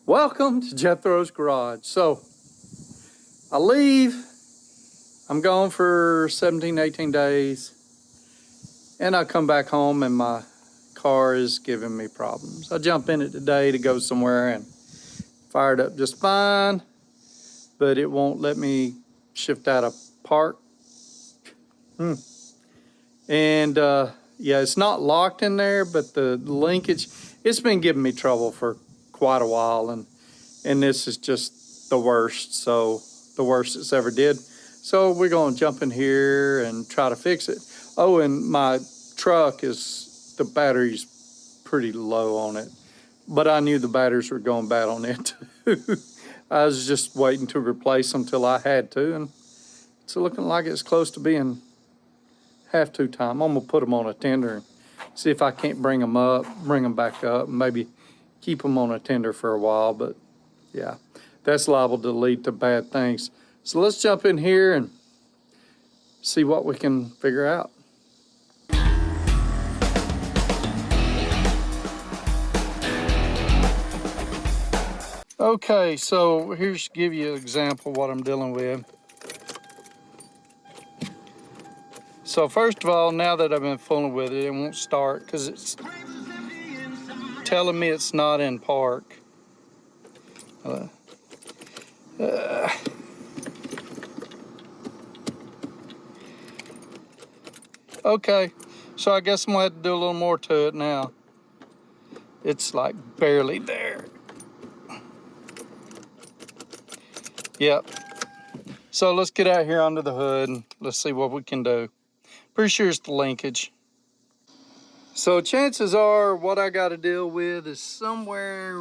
Welcome to Jethro's Garage. So I leave, I'm gone for 17, 18 days, and I come back home and my car is giving me problems. I jump in it today to go somewhere and fired up just fine, but it won't let me shift out of park. And yeah, it's not locked in there, but the linkage, it's been giving me trouble for quite a while, and this is just the worst. So the worst it's ever did. So we're going to jump in here and try to fix it. Oh, and my truck the battery's pretty low on it, but I knew the batteries were going bad on it too. I was just waiting to replace them till I had to, and it's looking like it's close to being have to time. I'm gonna put them on a tender and see if I can't bring them back up, and maybe keep them on a tender for a while. But yeah, that's liable to lead to bad things. So let's jump in here and see what we can figure out. Okay, so here's to give you an example of what I'm dealing with. So first of all, now that I've been fooling with it, it won't start because it's telling me it's not in park. Okay, so I guess I'm gonna have to do a little more to it now. It's like barely there. Yep. So let's get out here under the hood and let's see what we can do. Pretty sure it's the linkage. So chances are what I got to deal with is somewhere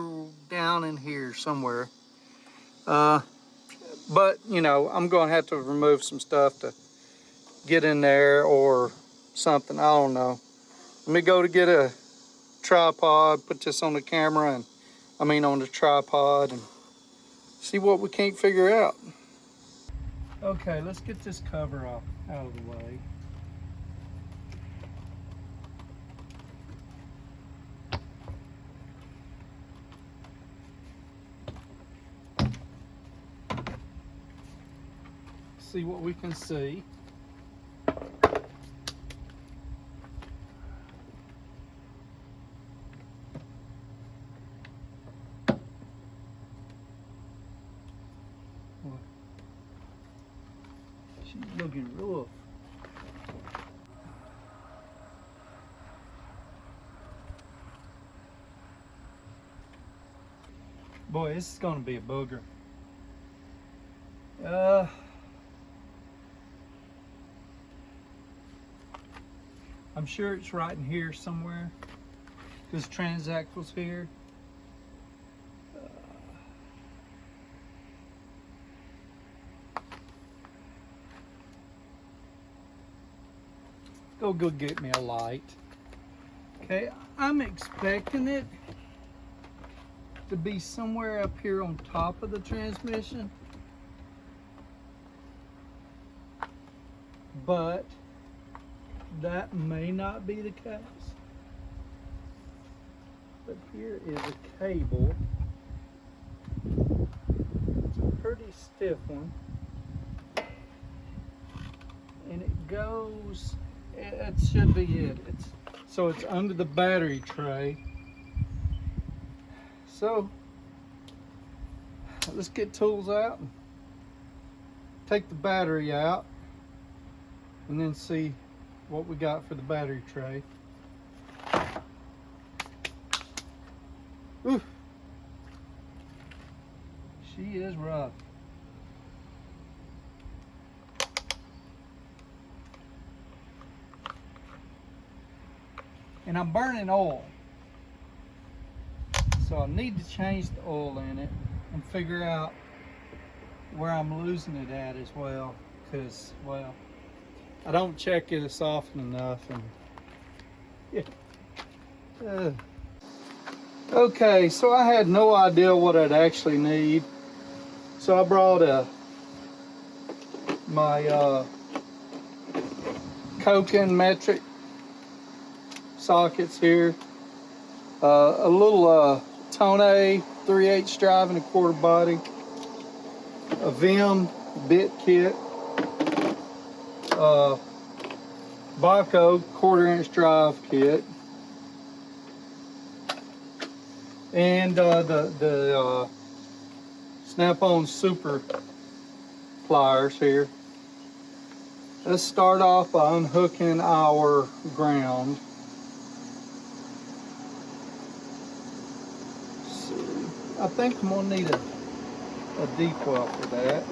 down in here somewhere. But you know, I'm going to have to remove some stuff to get in there or something. I don't know. Let me go to get a tripod, put this on the camera and on the tripod, and see what we can't figure out. Okay, let's get this cover off out of the way. See what we can see. She's looking rough. Boy, this is gonna be a booger. I'm sure it's right in here somewhere because Transact was here. Go get me a light. Okay, I'm expecting it to be somewhere up here on top of the transmission, but that may not be the case. But here is a cable. It's a pretty stiff one, and it goes, it should be it. So it's under the battery tray. So let's get tools out and take the battery out and then see what we got for the battery tray. Ooh, she is rough. And I'm burning oil. So I need to change the oil in it and figure out where I'm losing it at as well. Because, well, I don't check it as often enough. And yeah. Okay, so I had no idea what I'd actually need. So I brought my Koken metric sockets here. A little Tone 3/8 drive and a quarter body, a Vim bit kit, Baco 1/4 inch drive kit, and the Snap-on Super pliers here. Let's start off by unhooking our ground. Let's see. I think I'm gonna need a deep well for that.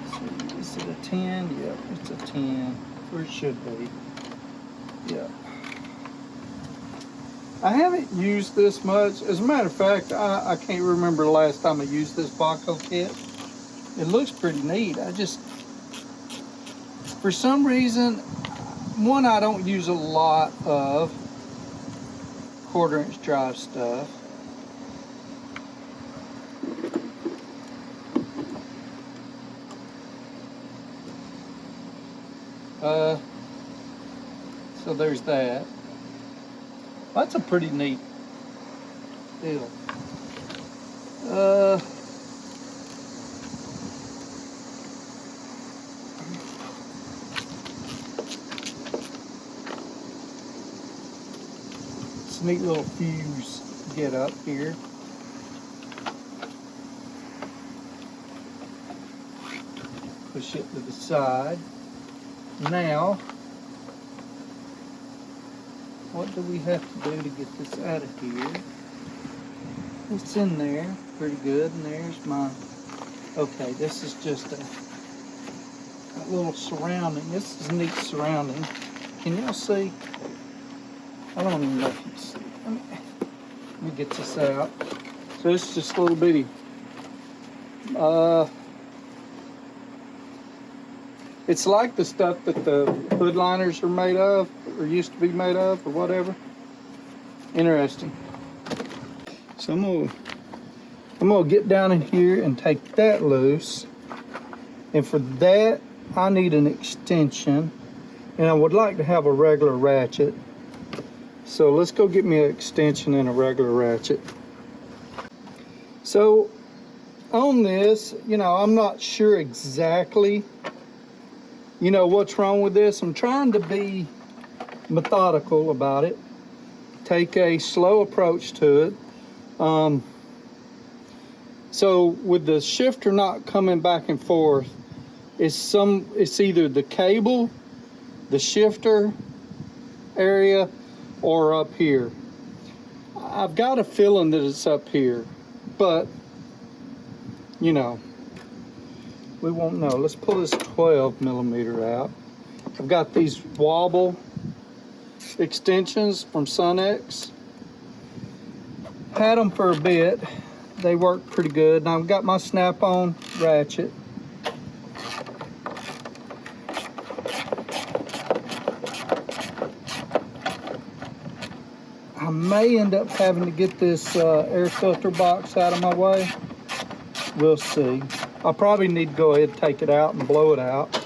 Let's see, is it a 10? Yep, it's a 10, or it should be. Yeah. I haven't used this much. As a matter of fact, I can't remember the last time I used this Baco kit. It looks pretty neat. I just, for some reason, one, I don't use a lot of 1/4 inch drive stuff. So there's that. That's a pretty neat deal. It's a neat little fuse get up here. Push it to the side. Now, what do we have to do to get this out of here? It's in there pretty good, and there's my, okay, this is just a little surrounding. This is neat surrounding. Can y'all see? I don't even know if you can see. Let me get this out. So it's just a little bitty, it's like the stuff that the hood liners are made of, or used to be made of, or whatever. Interesting. So I'm gonna get down in here and take that loose. And for that, I need an extension. And I would like to have a regular ratchet. So let's go get me an extension and a regular ratchet. So on this, you know, I'm not sure exactly, you know, what's wrong with this. I'm trying to be methodical about it. Take a slow approach to it. So with the shifter not coming back and forth, it's either the cable, the shifter area, or up here. I've got a feeling that it's up here, but you know, we won't know. Let's pull this 12mm out. I've got these wobble extensions from Sunex. Had them for a bit. They work pretty good. And I've got my Snap-on ratchet. I may end up having to get this air filter box out of my way. We'll see. I'll probably need to go ahead and take it out and blow it out.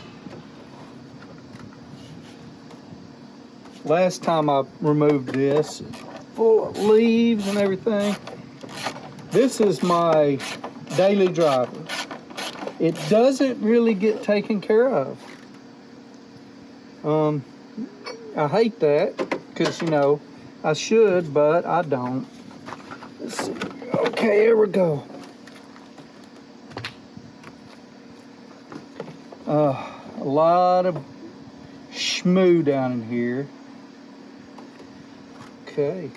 Last time I removed this, full of leaves and everything. This is my daily driver. It doesn't really get taken care of. I hate that because, you know, I should, but I don't. Let's see. Okay, here we go. A lot of schmoo down in here. Okay.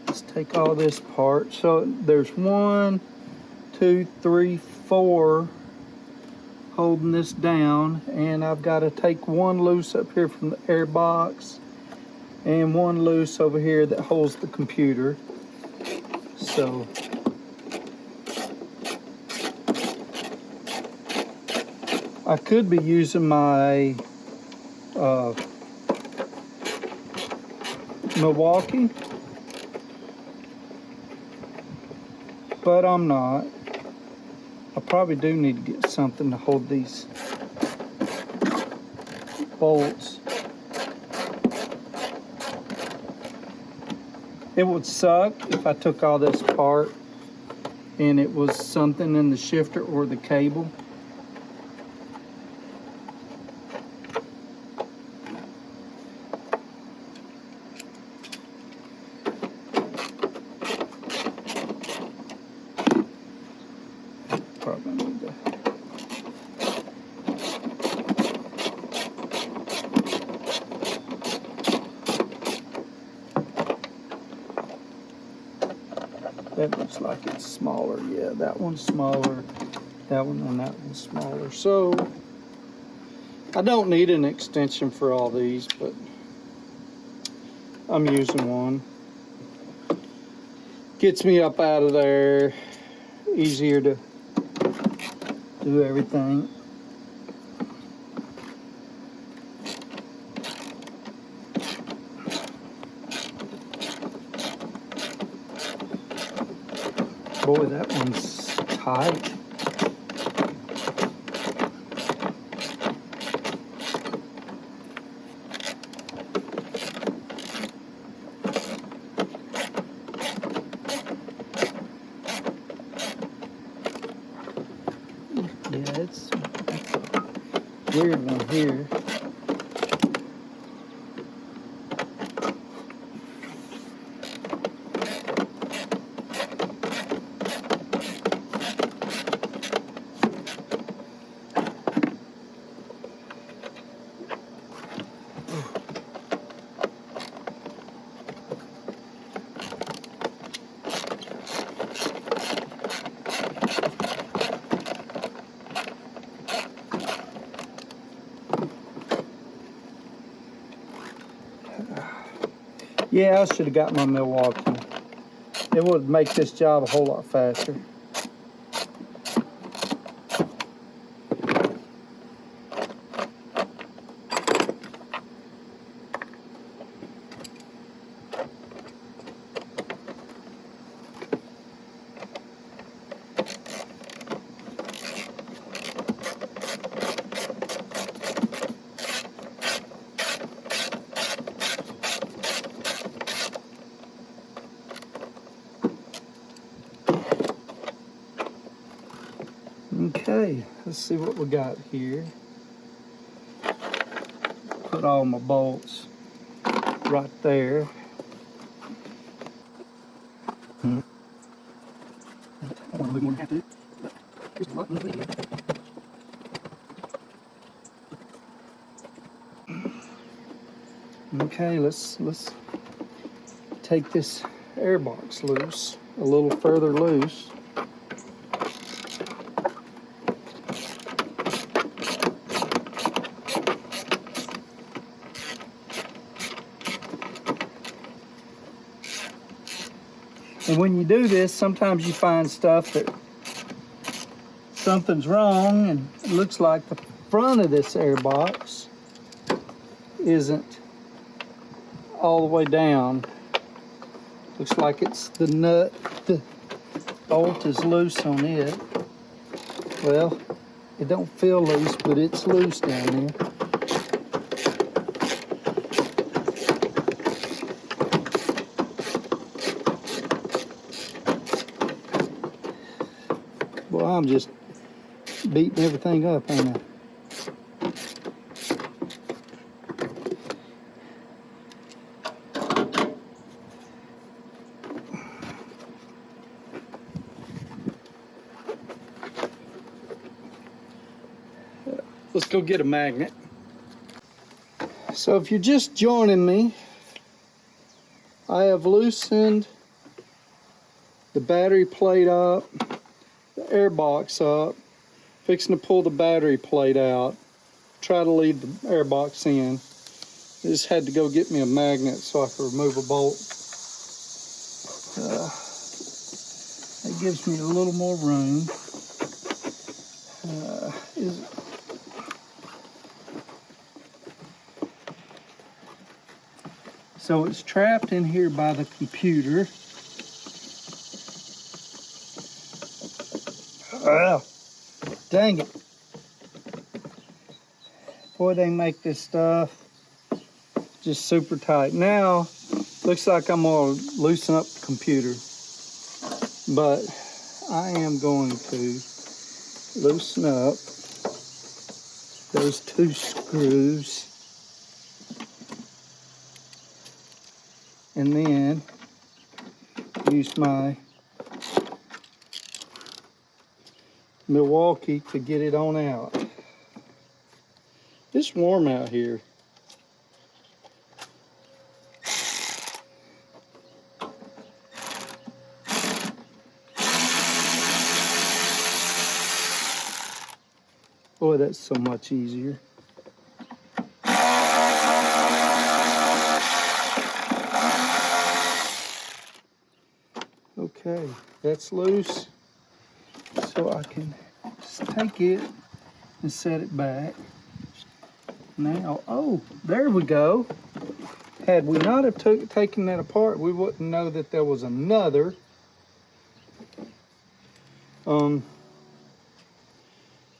Let's take all this apart. So there's 1, 2, 3, 4 holding this down, and I've got to take one loose up here from the air box and one loose over here that holds the computer. So I could be using my Milwaukee, but I'm not. I probably do need to get something to hold these bolts. It would suck if I took all this apart and it was something in the shifter or the cable. Probably need to. That looks like it's smaller. Yeah, that one's smaller. That one and that one's smaller. So I don't need an extension for all these, but I'm using one. Gets me up out of there. Easier to do everything. Boy, that one's tight. Yeah, it's a weird one here. Yeah, I should have got my Milwaukee. It would make this job a whole lot faster. Okay, let's see what we got here. Put all my bolts right there. I want to move more than I have to, but there's a lot in the video. Okay, let's take this air box loose, a little further loose. And when you do this, sometimes you find stuff that something's wrong, and it looks like the front of this air box isn't all the way down. Looks like it's the nut, the bolt is loose on it. Well, it don't feel loose, but it's loose down there. Well, I'm just beating everything up, ain't I? Let's go get a magnet. So if you're just joining me, I have loosened the battery plate up, the air box up, fixing to pull the battery plate out, try to leave the air box in. I just had to go get me a magnet so I could remove a bolt. That gives me a little more room. So it's trapped in here by the computer. Dang it. Boy, they make this stuff just super tight. Now, Looks like I'm gonna loosen up the computer, but I am going to loosen up those 2 screws, and then use my Milwaukee to get it on out. It's warm out here. Boy, that's so much easier. Okay, that's loose. So I can just take it and set it back. Now, oh, there we go. Had we not have taken that apart, we wouldn't know that there was another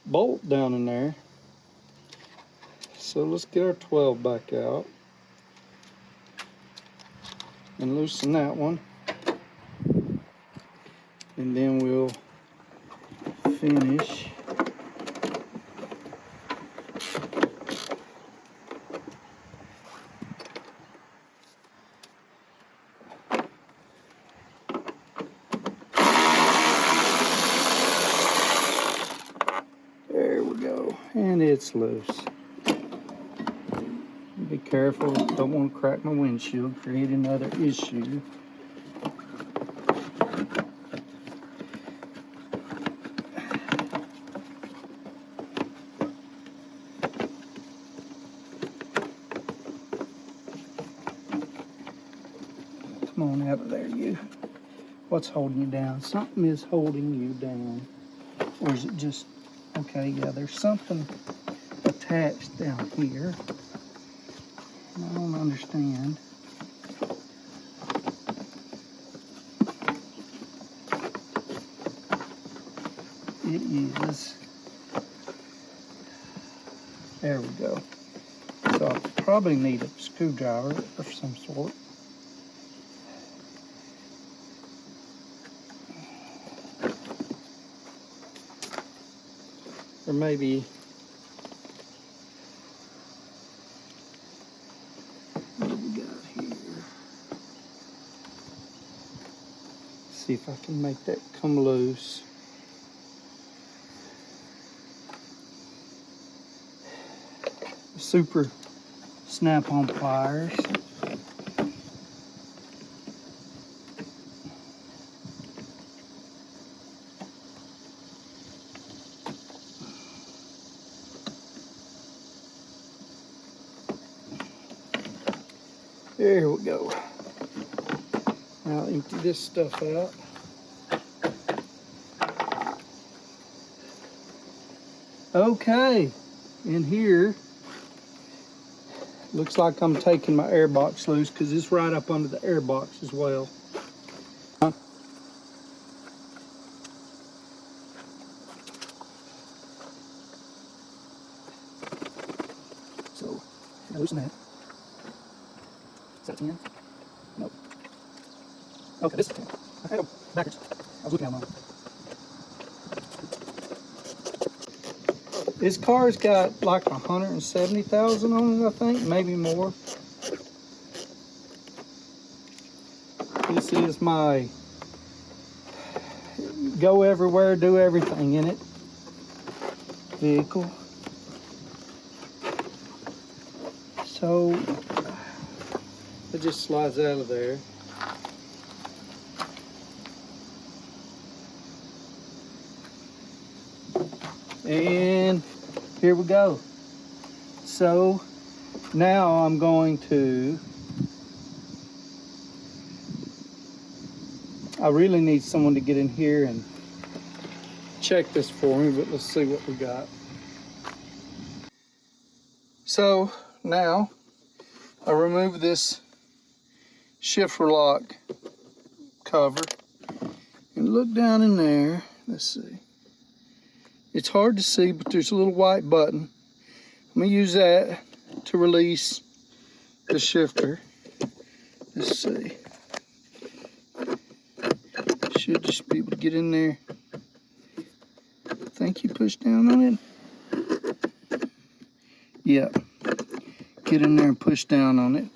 bolt down in there. So let's get our 12 back out and loosen that one, and then we'll finish and it's loose. Be careful, don't want to crack my windshield, create another issue. Come on out of there, you. What's holding you down? Something is holding you down. Or is it just, okay, yeah, there's something attached down here. I don't understand. It is, there we go. So I probably need a screwdriver of some sort. Or maybe, what do we got here? See if I can make that come loose. Super snap-on pliers. There we go. Now empty this stuff out. Okay, in here, looks like I'm taking my air box loose because it's right up under the air box as well. So, loosen that. Is that a 10? No. Okay, this is a 10. I had them backwards. I was looking at them. This car's got like 170,000 on it, I think, maybe more. This is my go everywhere, do everything in it vehicle. So it just slides out of there. And here we go. So now I'm going to, I really need someone to get in here and check this for me, but let's see what we got. So now I remove this shifter lock cover and look down in there. Let's see. It's hard to see, but there's a little white button. I'm gonna use that to release the shifter. Let's see. Should just be able to get in there. I think you push down on it. Yep. Get in there and push down on it.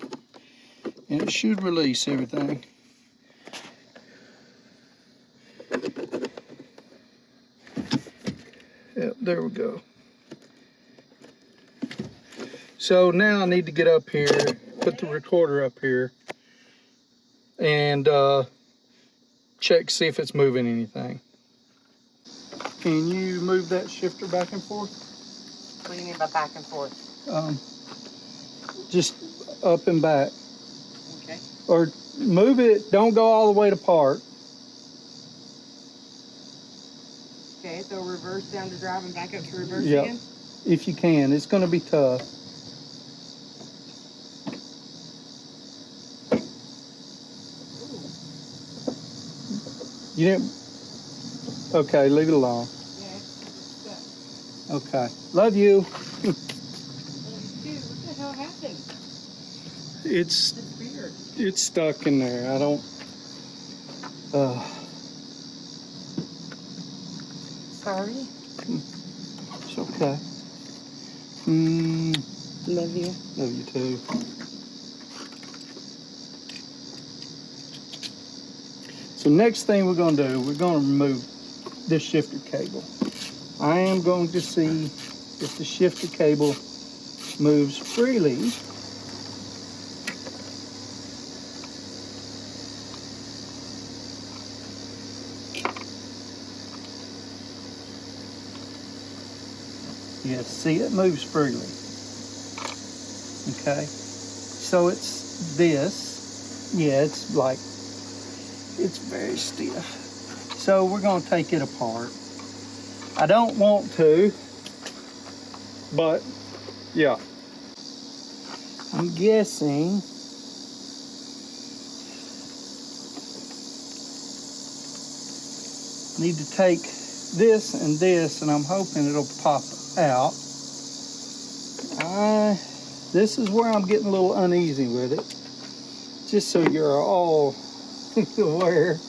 And it should release everything. Yep, there we go. So now I need to get up here, put the recorder up here, and check, see if it's moving anything. Can you move that shifter back and forth? What do you mean by back and forth? Just up and back. Okay. Or move it, don't go all the way to park. Okay, so reverse down to drive and back up to reverse Yep. again? If you can. It's going to be tough. You didn't? Okay, leave it alone. Yeah, it's stuck. Okay. Love you. Dude, what the hell happened? It's weird. It's stuck in there. I don't. Sorry. It's okay. Love you. Love you too. So next thing we're going to do, we're going to remove this shifter cable. I am going to see if the shifter cable moves freely. Yes, see, it moves freely. Okay, so it's this. Yeah, it's like, it's very stiff. So we're going to take it apart. I don't want to, but yeah. I'm guessing need to take this, and I'm hoping it'll pop out. This is where I'm getting a little uneasy with it. Just so you're all aware.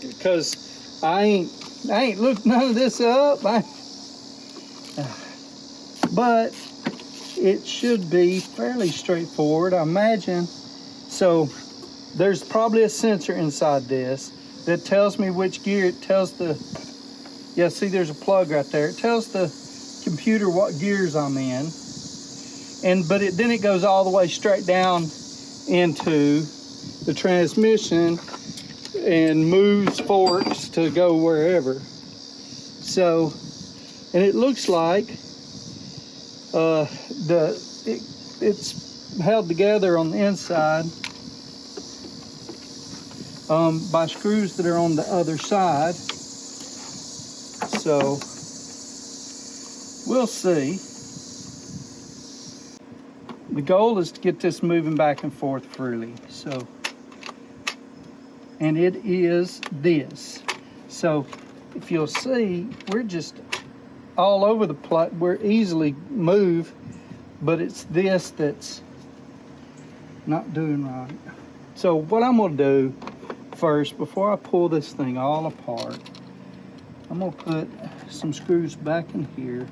Because I ain't looked none of this up. But it should be fairly straightforward, I imagine. So there's probably a sensor inside this that tells me which gear. It tells the, yeah, see there's a plug right there. It tells the computer what gears I'm in. But then it goes all the way straight down into the transmission and moves forks to go wherever. So, and it looks like it's held together on the inside by screws that are on the other side. So we'll see. The goal is to get this moving back and forth freely. So, and it is this. So if you'll see, we're just all over the place. We're easily move, but it's this that's not doing right. So what I'm gonna do first, before I pull this thing all apart, I'm gonna put some screws back in here.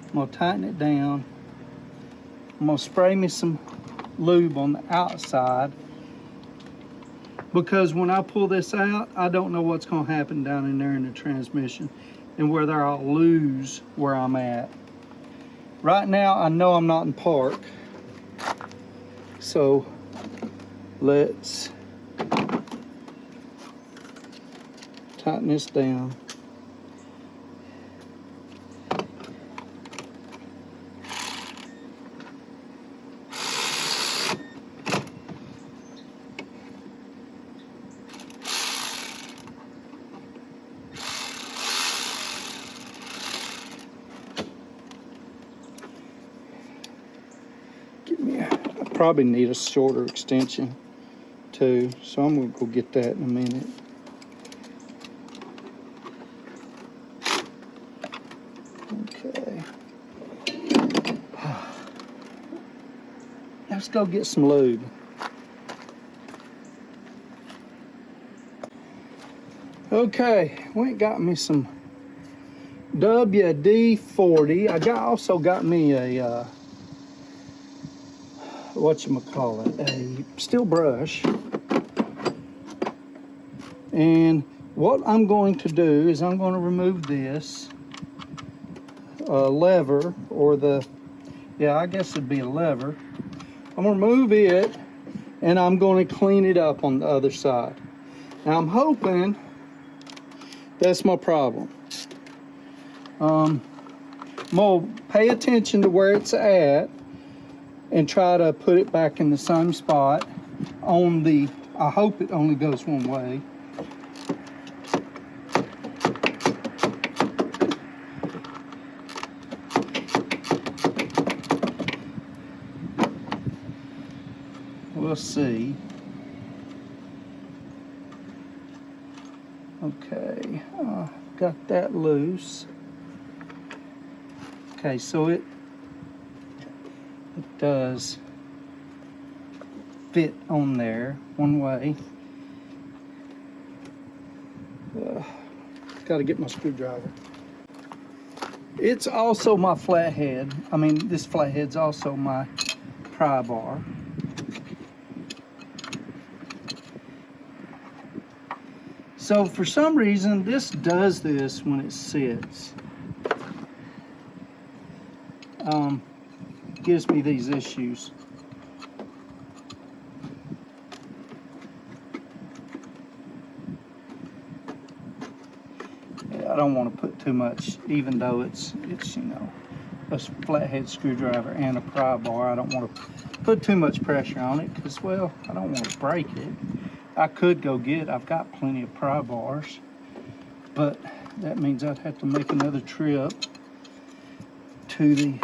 I'm gonna tighten it down. I'm gonna spray me some lube on the outside, because when I pull this out, I don't know what's gonna happen down in there in the transmission and whether I'll lose where I'm at. Right now, I know I'm not in park. So let's tighten this down. I probably need a shorter extension too, so I'm gonna go get that in a minute. Okay. let's go get some lube. Okay, went and got me some WD-40. Also got me a whatchamacallit, a steel brush. And what I'm going to do is I'm going to remove this lever, or I guess it'd be a lever. I'm going to remove it, and I'm going to clean it up on the other side. Now I'm hoping that's my problem. I'm going to pay attention to where it's at and try to put it back in the same spot on the, I hope it only goes one way. We'll see. Okay, got that loose. Okay, so it does fit on there one way. Got to get my screwdriver. It's also my flathead. I mean, this flathead's also my pry bar. So for some reason, this does this when it sits. Gives me these issues. Yeah, I don't want to put too much, even though it's you know, a flathead screwdriver and a pry bar. I don't want to put too much pressure on it because, well, I don't want to break it. I could go I've got plenty of pry bars, but that means I'd have to make another trip to the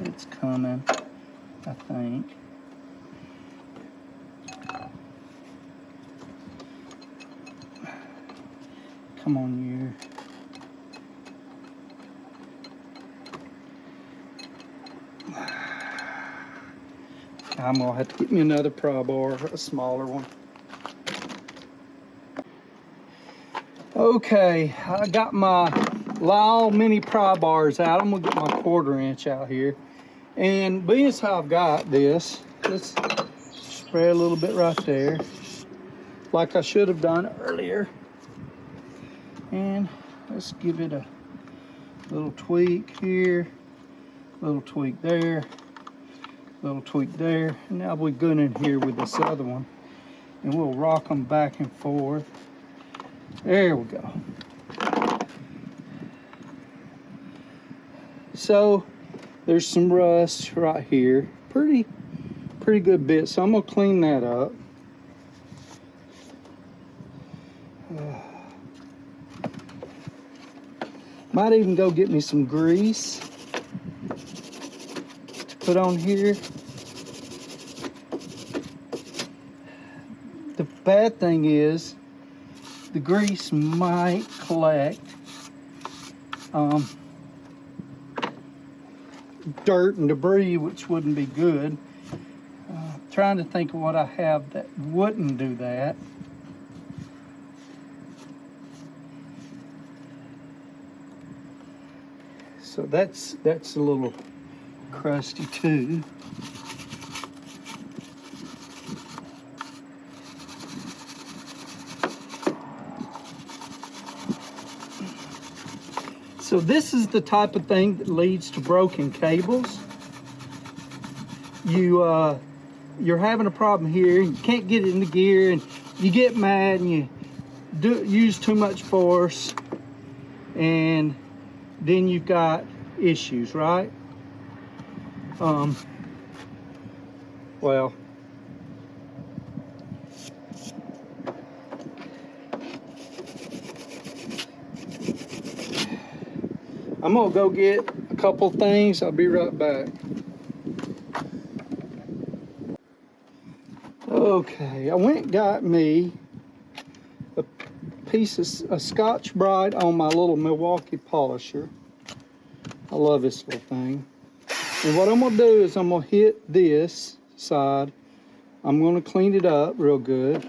it's coming, I think. Come on, you. I'm gonna have to get me another pry bar, a smaller one. Okay, I got my Lyle mini pry bars out. I'm gonna get my 1/4 inch out here. And being as how I've got this, let's spray a little bit right there, like I should have done earlier. And let's give it a little tweak here, little tweak there, little tweak there. And now we're good in here with this other one, and we'll rock them back and forth. There we go. So there's some rust right here, pretty good bit. So I'm gonna clean that up. Might even go get me some grease to put on here. The bad thing is the grease might collect dirt and debris, which wouldn't be good. Trying to think of what I have that wouldn't do that. So that's a little crusty too. So this is the type of thing that leads to broken cables. You're having a problem here, you can't get it into gear, and you get mad and you use too much force, and then you've got issues, right? Well, I'm gonna go get a couple things. I'll be right back. Okay, I went and got me a piece of a Scotch Brite on my little Milwaukee polisher. I love this little thing. And what I'm gonna do is I'm gonna hit this side. I'm gonna clean it up real good.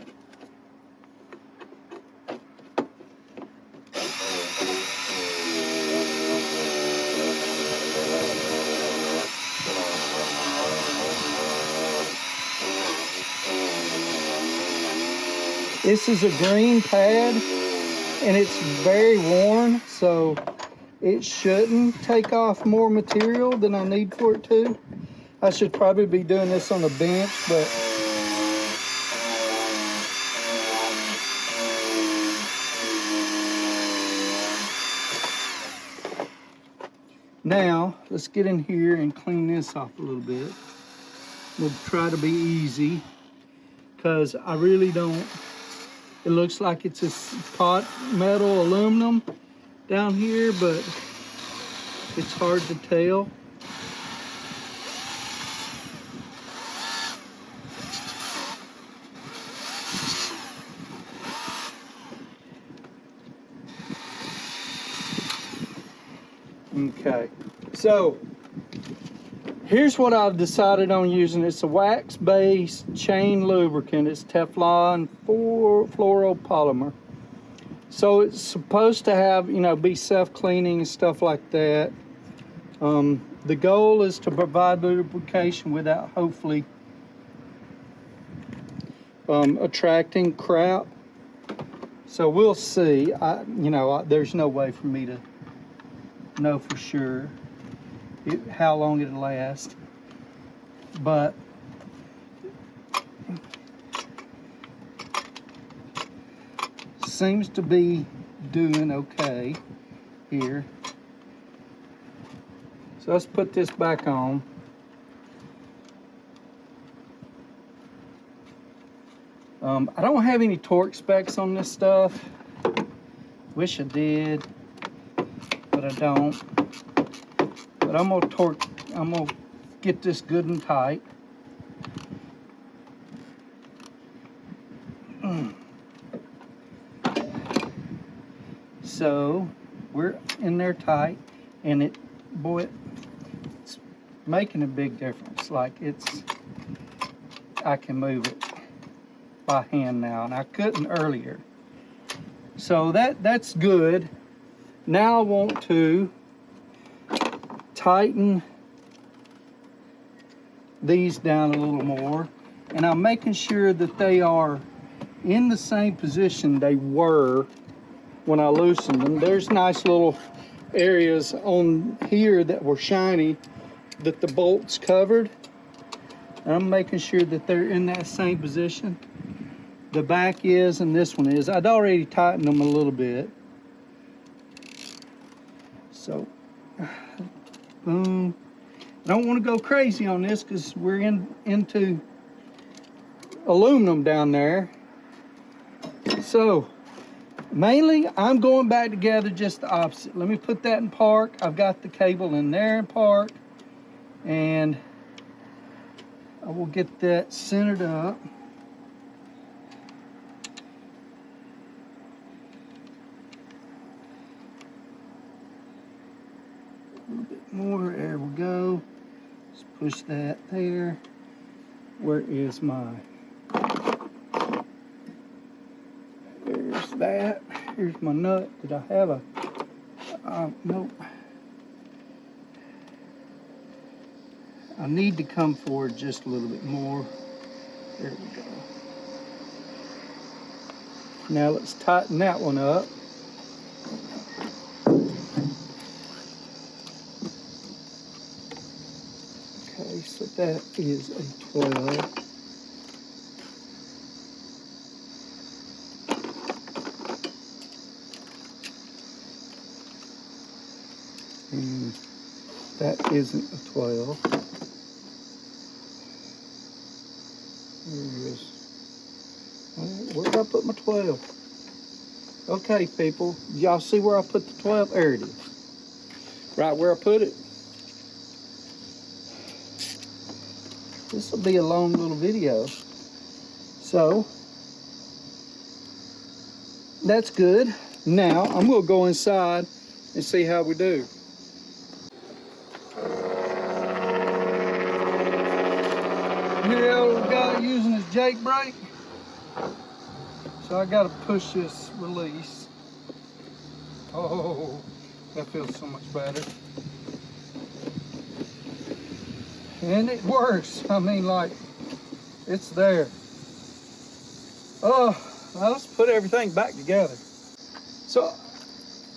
This is a green pad and it's very worn, so it shouldn't take off more material than I need for it to. I should probably be doing this on a bench, but now let's get in here and clean this off a little bit. We'll try to be easy because I really don't. It looks like it's a pot metal aluminum down here, but it's hard to tell. Okay, so here's what I've decided on using. It's a wax-based chain lubricant. It's Teflon fluoropolymer. So it's supposed to have, you know, be self-cleaning and stuff like that. The goal is to provide lubrication without hopefully attracting crap. So we'll see. There's no way for me to know for sure how long it'll last, but seems to be doing okay here. So let's put this back on. I don't have any torque specs on this stuff. Wish I did, but I don't. But I'm gonna get this good and tight. So we're in there tight, and it's making a big difference. Like I can move it by hand now, and I couldn't earlier. So that's good. Now I want to tighten these down a little more, and I'm making sure that they are in the same position they were when I loosened them. There's nice little areas on here that were shiny that the bolts covered, and I'm making sure that they're in that same position. The back is, and this one is. I'd already tightened them a little bit. So, boom. I don't want to go crazy on this because we're into aluminum down there. So, mainly, I'm going back together just the opposite. Let me put that in park. I've got the cable in there in park. And I will get that centered up. A little bit more. There we go. Let's push that there. Where is my... There's that. Here's my nut. Did I have a... nope. I need to come forward just a little bit more. There we go. Now let's tighten that one up. Okay, so that is a 12. And that isn't a 12. There it is. Where did I put my 12? Okay, people. Y'all see where I put the 12? There it is. Right where I put it. This will be a long little video. So, That's good. Now I'm gonna go inside and see how we do. Hear the old guy using his Jake brake. So I gotta push this release. Oh, that feels so much better. And it works. I mean, like, it's there. Oh, now let's put everything back together. So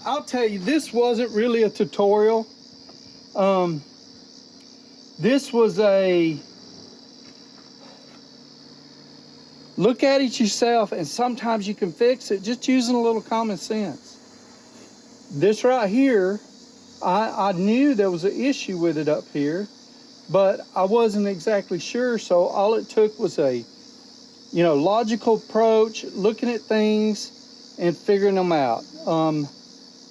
I'll tell you, this wasn't really a tutorial. This was a look at it yourself, and sometimes you can fix it just using a little common sense. This right here, I knew there was an issue with it up here, but I wasn't exactly sure. So all it took was a, logical approach, looking at things and figuring them out.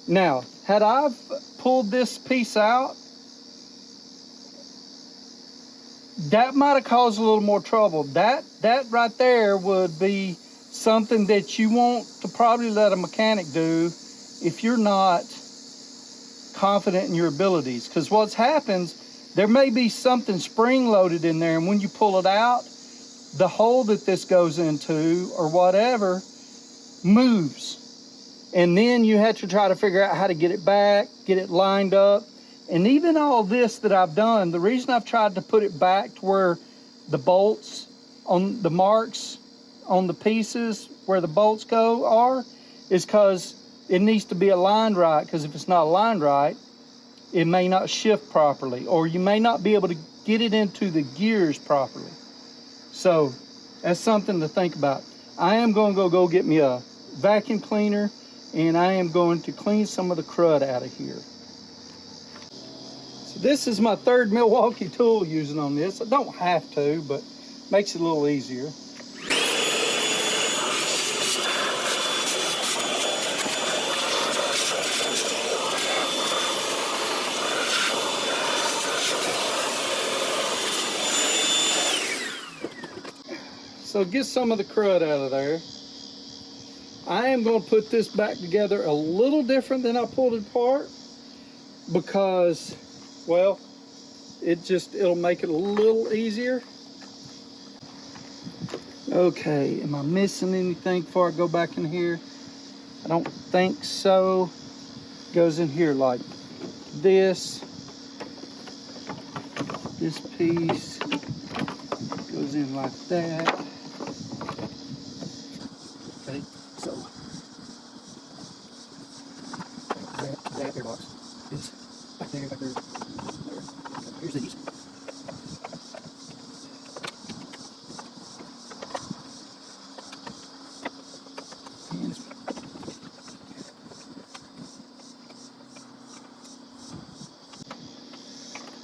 Now, had I pulled this piece out, that might have caused a little more trouble. That right there would be something that you want to probably let a mechanic do if you're not confident in your abilities. Because what happens, there may be something spring loaded in there, and when you pull it out, the hole that this goes into or whatever moves. And then you have to try to figure out how to get it back, get it lined up. And even all this that I've done, the reason I've tried to put it back to where the bolts on the marks on the pieces where the bolts go are, is because it needs to be aligned right. Because if it's not aligned right, it may not shift properly, or you may not be able to get it into the gears properly. So that's something to think about. I am going to go get me a vacuum cleaner, and I am going to clean some of the crud out of here. So this is my third Milwaukee tool using on this. I don't have to, but makes it a little easier. So get some of the crud out of there. I am going to put this back together a little different than I pulled it apart, because, well, it'll make it a little easier. Okay, am I missing anything before I go back in here? I don't think so. Goes in here like this. This piece goes in like that. Okay, so that gearbox is back there, there. Here's these.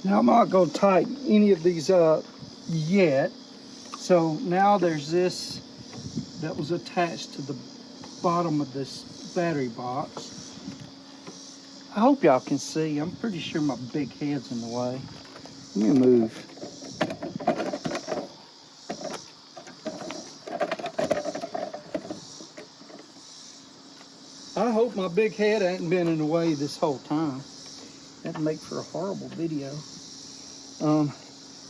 Now I'm not going to tighten any of these up yet. So now there's this that was attached to the bottom of this battery box. I hope y'all can see. I'm pretty sure my big head's in the way. Let me move. I hope my big head ain't been in the way this whole time. That'd make for a horrible video.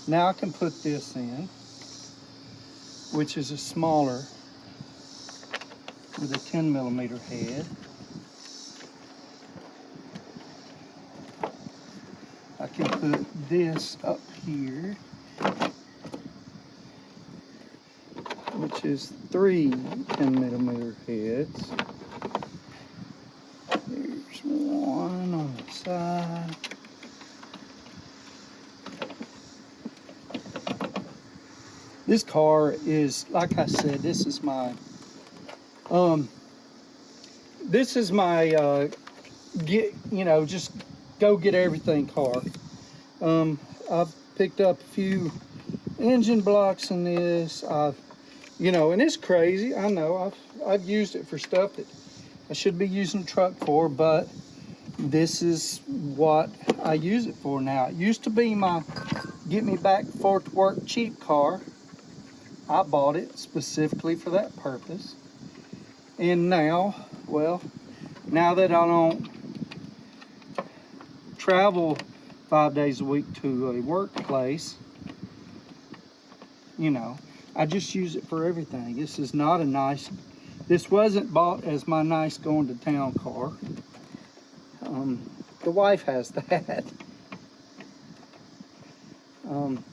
Now I can put this in, which is a smaller, with a 10mm head. I can put this up here, which is 3 10mm heads. There's one on the side. This car is, like I said, this is my just go get everything car. I've picked up a few engine blocks in this. And it's crazy. I know I've used it for stuff that I should be using the truck for, but this is what I use it for now. It used to be my get me back and forth to work cheap car. I bought it specifically for that purpose. And now well, now that I don't travel 5 days a week to a workplace, you know, I just use it for everything. This is not a nice, this wasn't bought as my nice going to town car. The wife has that.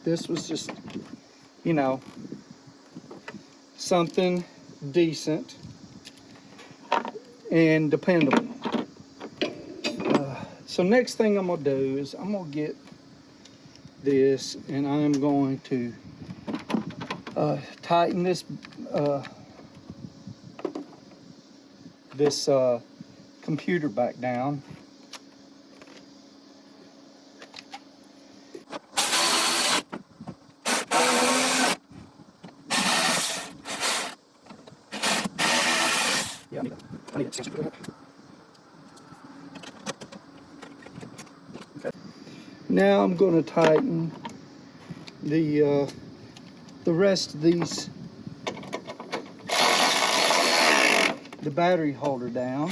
This was just, you know, something decent and dependable. So next thing I'm gonna do is I'm gonna get this and I'm going to tighten this computer back down. Yeah, I need it. Okay. Now I'm going to tighten the rest of these, the battery holder down.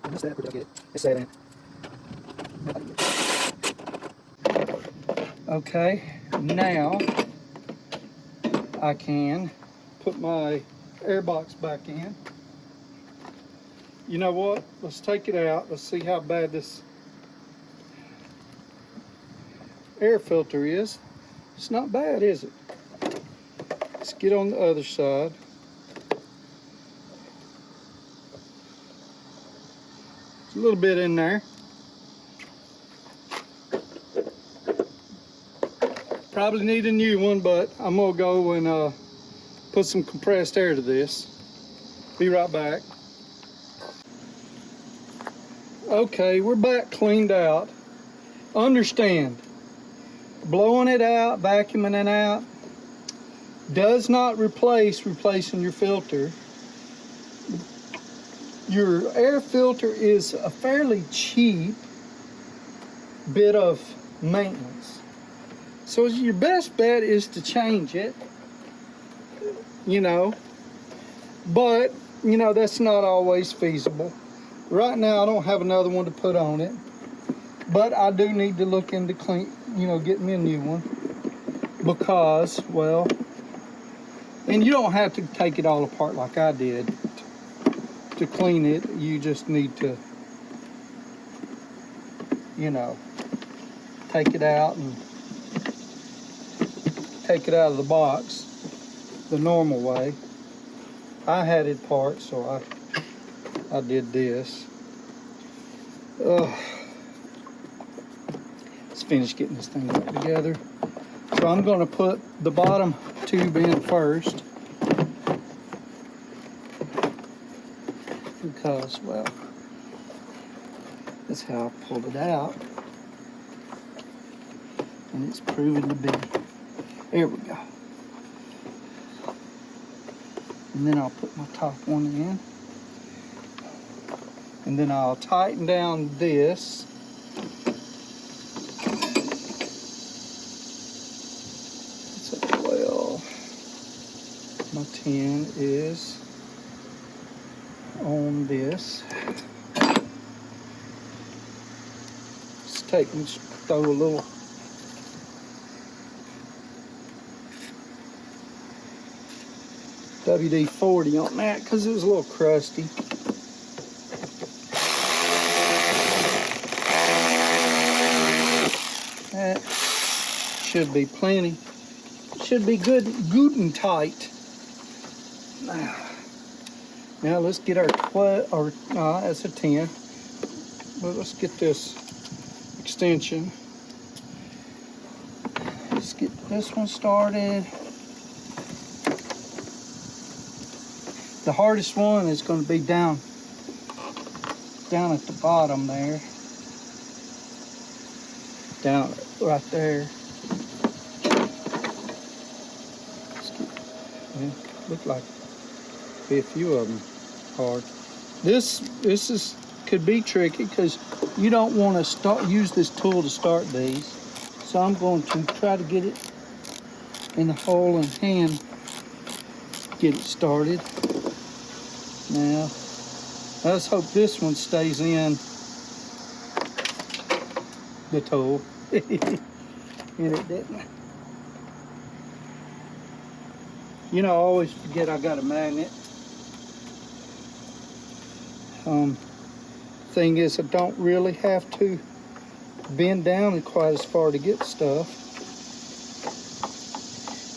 What's that? Where did I get it? It's that. Okay, now I can put my air box back in. You know what? Let's take it out. Let's see how bad this air filter is. It's not bad, is it? Let's get on the other side. There's a little bit in there. Probably need a new one, but I'm gonna go and put some compressed air to this. Be right back. Okay, we're back cleaned out. Understand, blowing it out, vacuuming it out, does not replace replacing your filter. Your air filter is a fairly cheap bit of maintenance. So your best bet is to change it, you know, but, you know, that's not always feasible. Right now, I don't have another one to put on it, but I do need to look into getting me a new one because, well, and you don't have to take it all apart like I did to clean it. You just need to, you know, take it out and take it out of the box the normal way. I had it apart, so I did this. Let's finish getting this thing back together. So I'm going to put the bottom tube in first because, well, that's how I pulled it out, and it's proven to be. There we go. And then I'll put my top one in. And then I'll tighten down this. It's a 12. My 10 is on this. Just throw a little WD-40 on that because it was a little crusty. That should be plenty. Should be good and tight. Now let's get our 12, or no, that's a 10. But let's get this extension. Let's get this one started. The hardest one is going to be down at the bottom there. Down right there. Look like be a few of them hard. This could be tricky because you don't want to use this tool to start these. So I'm going to try to get in the hole and hand get it started. Now, let's hope this one stays in the tool. And it didn't. You know, I always forget I got a magnet. Thing is, I don't really have to bend down quite as far to get stuff.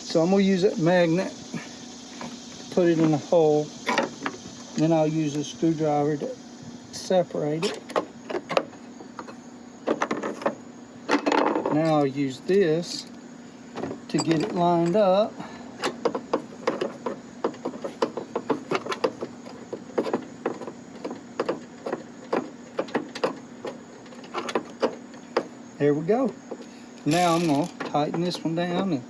So I'm gonna use that magnet, put it in a hole, then I'll use a screwdriver to separate it. Now I'll use this to get it lined up. There we go. Now I'm gonna tighten this one down and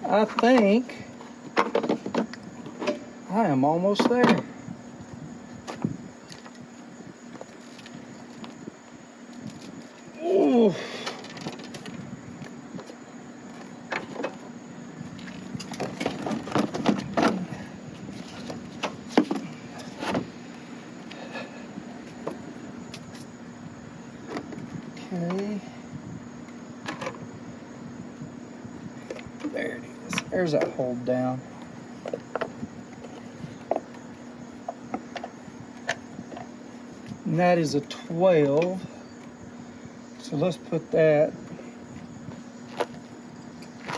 I think I am almost there. Ooh. Okay. There it is. There's that hold down. And that is a 12. So let's put that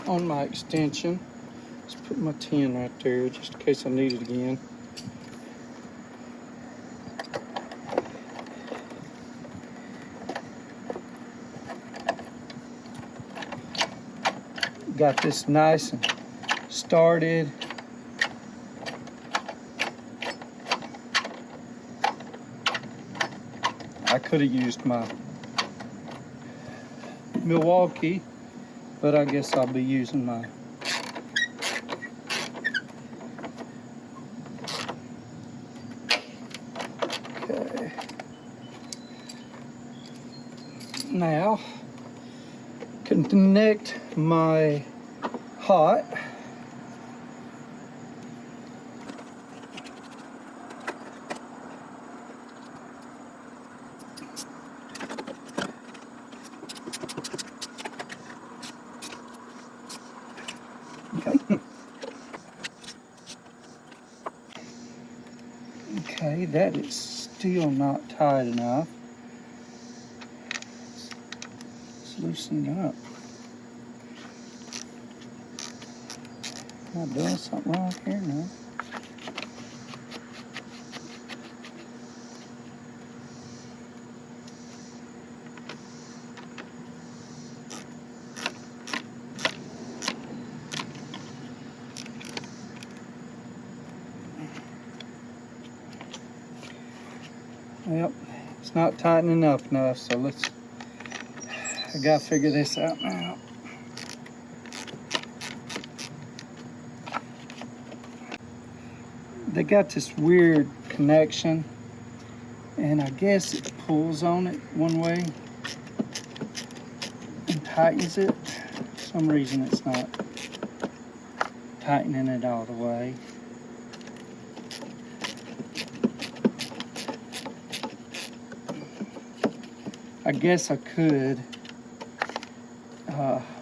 on my extension. Let's put my 10 right there just in case I need it again. Got this nice and started. I could have used my Milwaukee, but I guess I'll be using my okay. Now connect my hot. Okay. Okay, that is still not tight enough. Let's loosen it up. Am I doing something wrong here now? Yep, it's not tightening up enough, so I gotta figure this out now. They got this weird connection, and I guess it pulls on it one way and tightens it. For some reason it's not tightening it all the way. I guess I could,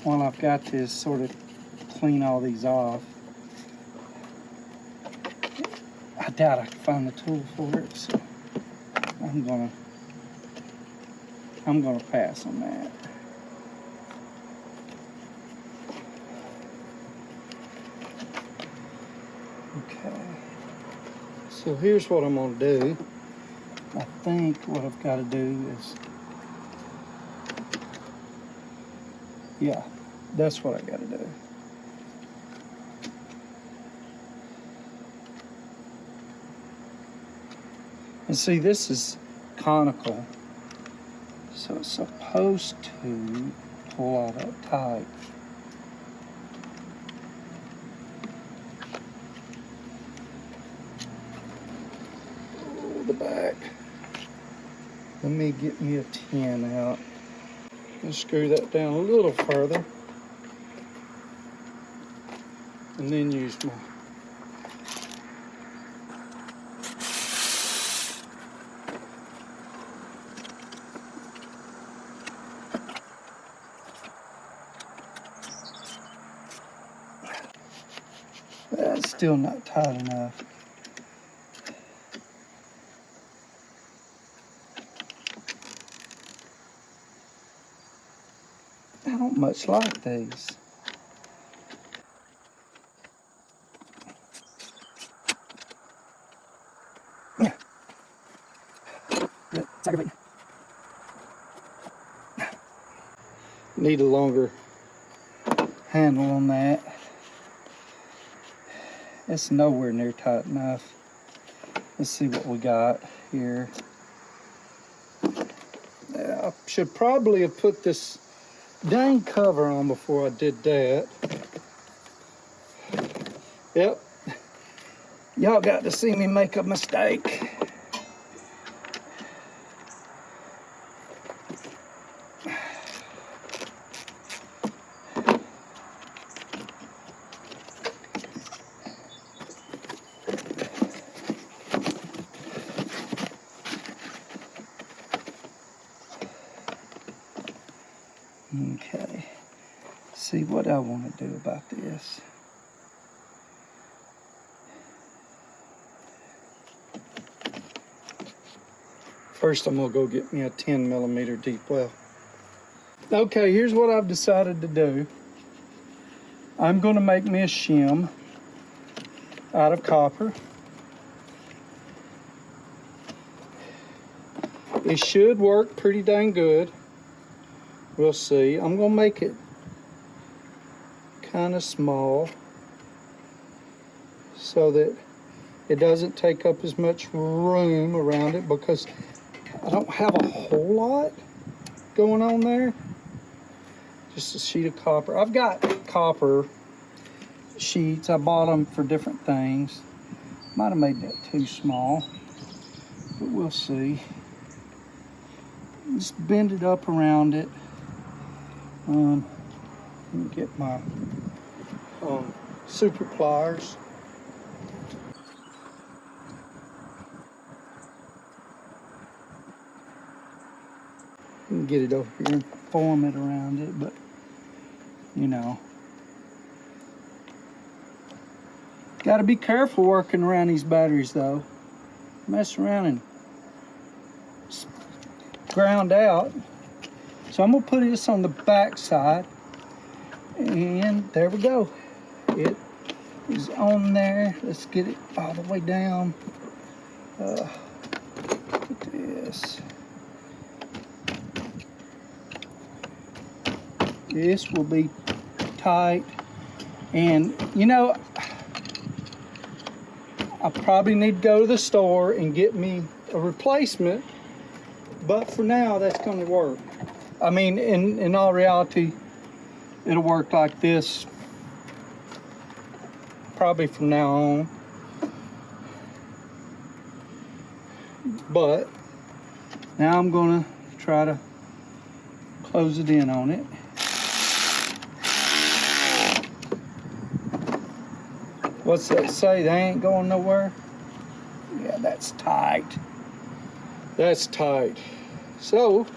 while I've got this, sort of clean all these off. I doubt I can find the tool for it, so I'm gonna pass on that. Okay, so here's what I'm gonna do. I think what I've got to do is, yeah, that's what I got to do. And see, this is conical, so it's supposed to pull all that tight. for the back. Let me get me a 10 out. And screw that down a little further. And then use my that's still not tight enough. I don't much like these. It's aggravating. Need a longer handle on that. It's nowhere near tight enough. Let's see what we got here. I should probably have put this dang cover on before I did that. Yep. Y'all got to see me make a mistake. Okay, see what I want to do about this. First, I'm gonna go get me a 10mm deep well. Okay, here's what I've decided to do. I'm gonna make me a shim out of copper. It should work pretty dang good. We'll see. I'm gonna make it kind of small so that it doesn't take up as much room around it, because I don't have a whole lot going on there. Just a sheet of copper. I've got copper sheets. I bought them for different things. Might have made that too small, but we'll see. Just bend it up around it. Let me get my super pliers. Get it over here and form it around it, but you know, got to be careful working around these batteries though. Mess around and ground out. So I'm gonna put this on the back side, and there we go. It is on there. Let's get it all the way down. Put this. This will be tight, and you know, I probably need to go to the store and get me a replacement, but for now that's gonna work. I mean, in all reality, it'll work like this probably from now on. But now I'm gonna try to close it in on it. What's that say? They ain't going nowhere? Yeah, that's tight. That's tight. So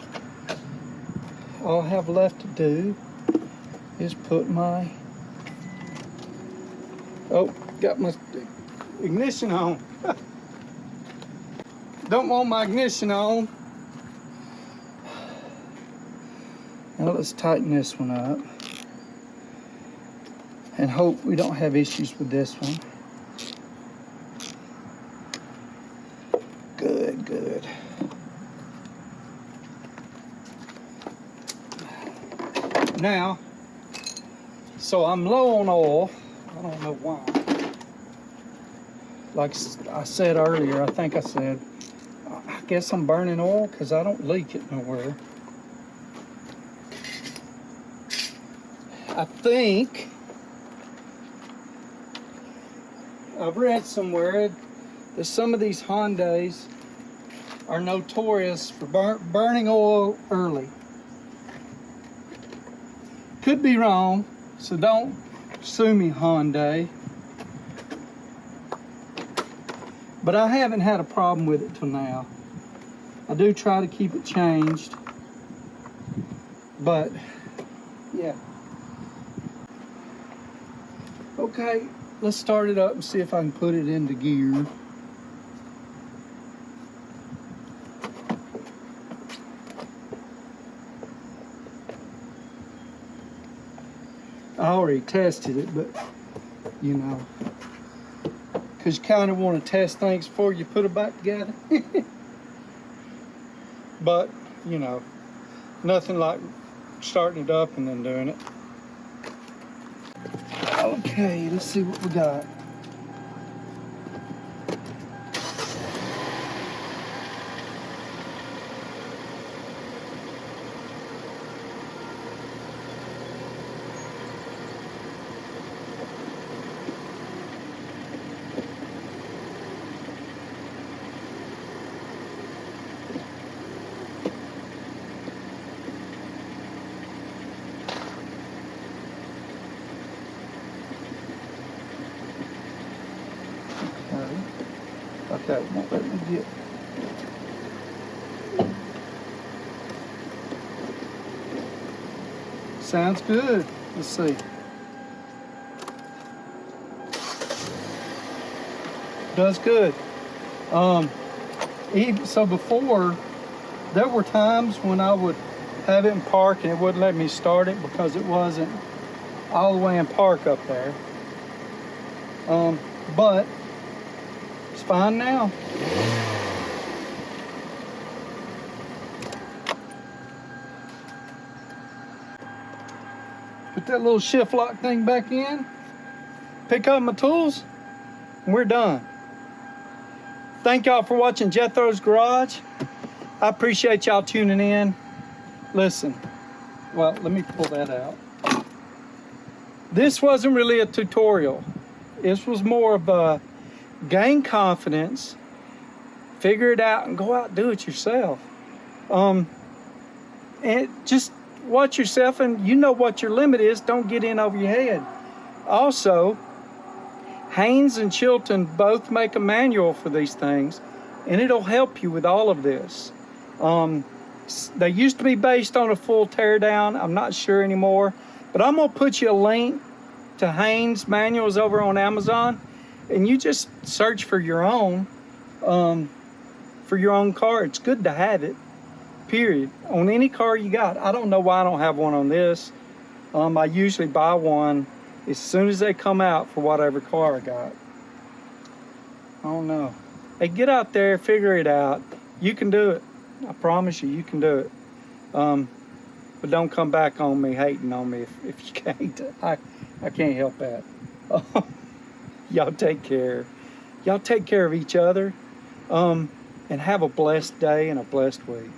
all I have left to do is put my, oh, got my ignition on. Don't want my ignition on. Now let's tighten this one up and hope we don't have issues with this one. Good, good. Now, so I'm low on oil. I don't know why. Like I said earlier, I think I said, I guess I'm burning oil because I don't leak it nowhere. I think I've read somewhere that some of these Hyundais are notorious for burning oil early. Could be wrong, so don't sue me, Hyundai. But I haven't had a problem with it till now. I do try to keep it changed, but yeah. Okay, let's start it up and see if I can put it into gear. I already tested it, but you know, because you kind of want to test things before you put it back together. But, you know, nothing like starting it up and then doing it. Okay, let's see what we got. Okay, now let me get. Sounds good. Let's see. Does good. So before, there were times when I would have it in park and it wouldn't let me start it because it wasn't all the way in park up there. But it's fine now. Put that little shift lock thing back in, pick up my tools, and we're done. Thank y'all for watching Jethro's Garage. I appreciate y'all tuning in. Listen, well, let me pull that out. This wasn't really a tutorial. This was more of a gain confidence, figure it out, and go out and do it yourself. And just watch yourself, and you know what your limit is. Don't get in over your head. Also, Haynes and Chilton both make a manual for these things, and it'll help you with all of this. They used to be based on a full teardown. I'm not sure anymore, but I'm gonna put you a link to Haynes manuals over on Amazon, and you just search for your own car. It's good to have it, period, on any car you got. I don't know why I don't have one on this. I usually buy one as soon as they come out for whatever car I got. I don't know. Hey, get out there, figure it out. You can do it. I promise you, you can do it. But don't come back on me, hating on me if you can't. I can't help that. Y'all take care. Y'all take care of each other. And have a blessed day and a blessed week.